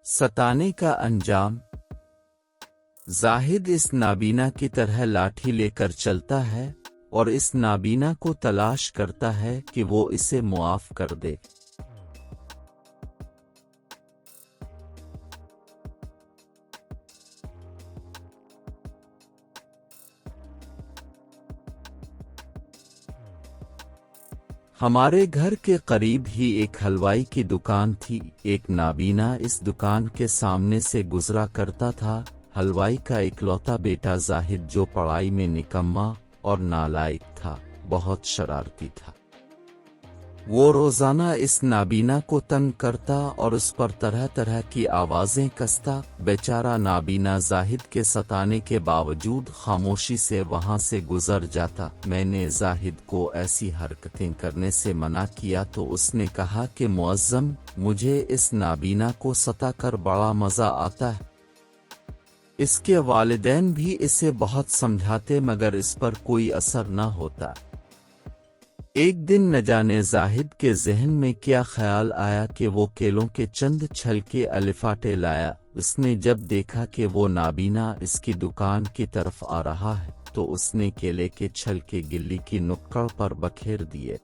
सताने का अंजाम। जाहिद इस नाबीना की तरह लाठी लेकर चलता है और इस नाबीना को तलाश करता है कि वो इसे मुआफ कर दे। हमारे घर के करीब ही एक हलवाई की दुकान थी। एक नाबीना इस दुकान के सामने से गुजरा करता था। हलवाई का इकलौता बेटा जाहिद, जो पढ़ाई में निकम्मा और नालायक था, बहुत शरारती था। वो रोजाना इस नाबीना को तंग करता और उस पर तरह तरह की आवाजें कसता। बेचारा नाबीना जाहिद के सताने के बावजूद खामोशी से वहां से गुजर जाता। मैंने जाहिद को ऐसी हरकतें करने से मना किया तो उसने कहा कि मुअज्जम, मुझे इस नाबीना को सताकर बड़ा मजा आता है। इसके वालिदैन भी इसे बहुत समझाते मगर इस पर कोई असर न होता। एक दिन न जाने जाहिद के ज़हन में क्या ख्याल आया कि वो केलों के चंद छलके अलिफाटे लाया। उसने जब देखा कि वो नाबीना इसकी दुकान की तरफ आ रहा है तो उसने केले के छलके गिल्ली की नुक्कड़ पर बखेर दिए।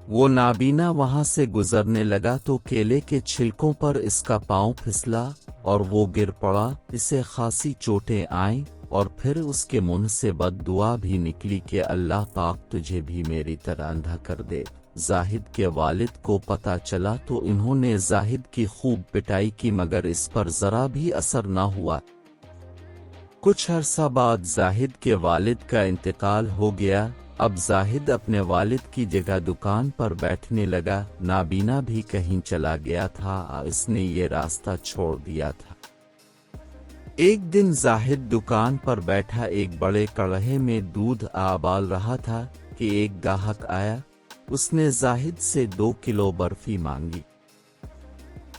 वो नाबीना वहां से गुजरने लगा तो केले के छिलकों पर इसका पांव फिसला और वो गिर पड़ा। इसे खासी चोटें आईं और फिर उसके मुंह से बद्दुआ भी निकली कि अल्लाह पाक तुझे भी मेरी तरह अंधा कर दे। जाहिद के वालिद को पता चला तो इन्होंने जाहिद की खूब पिटाई की मगर इस पर जरा भी असर न हुआ। कुछ अरसा बाद जाहिद के वालिद का इंतकाल हो गया। अब जाहिद अपने वालिद की जगह दुकान पर बैठने लगा। नाबीना भी कहीं चला गया था, इसने ये रास्ता छोड़ दिया था। एक दिन जाहिद दुकान पर बैठा एक बड़े कड़हे में दूध उबाल रहा था कि एक गाहक आया। उसने जाहिद से 2 किलो बर्फी मांगी।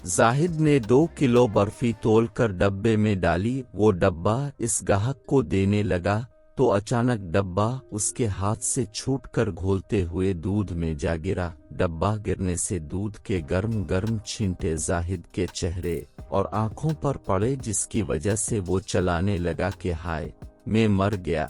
जाहिद ने 2 किलो बर्फी तोलकर डब्बे में डाली। वो डब्बा इस गाहक को देने लगा तो अचानक डब्बा उसके हाथ से छूटकर घोलते हुए दूध में जा गिरा। डब्बा गिरने से दूध के गर्म गर्म छींटे जाहिद के चेहरे और आंखों पर पड़े, जिसकी वजह से वो चलाने लगा कि हाय, मैं मर गया,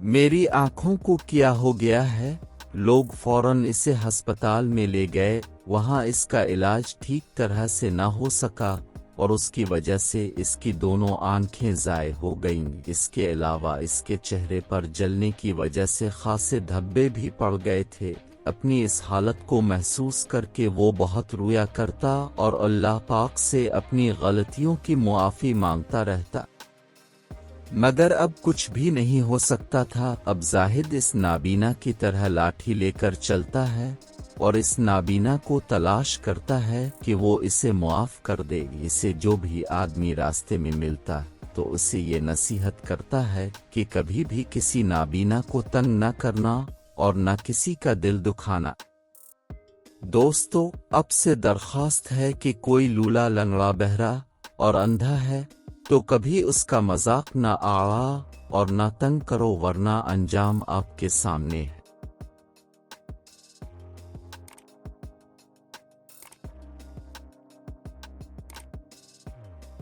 मेरी आंखों को क्या हो गया है। लोग फौरन इसे अस्पताल में ले गए। वहां इसका इलाज ठीक तरह से न हो सका और उसकी वजह से इसकी दोनों आंखें ज़ाय हो गईं। इसके अलावा इसके चेहरे पर जलने की वजह से खासे धब्बे भी पड़ गए थे। अपनी इस हालत को महसूस करके वो बहुत रोया करता और अल्लाह पाक से अपनी गलतियों की मुआफ़ी मांगता रहता, मगर अब कुछ भी नहीं हो सकता था। अब जाहिद इस नाबीना की तरह लाठी लेकर चलता है और इस नाबीना को तलाश करता है कि वो इसे मुआफ कर दे। इसे जो भी आदमी रास्ते में मिलता तो उसे ये नसीहत करता है कि कभी भी किसी नाबीना को तंग न करना और न किसी का दिल दुखाना। दोस्तों, अब से दरख्वास्त है कि कोई लूला, लंगड़ा, बहरा और अंधा है तो कभी उसका मजाक न आड़ा और न तंग करो, वरना अंजाम आपके सामने है।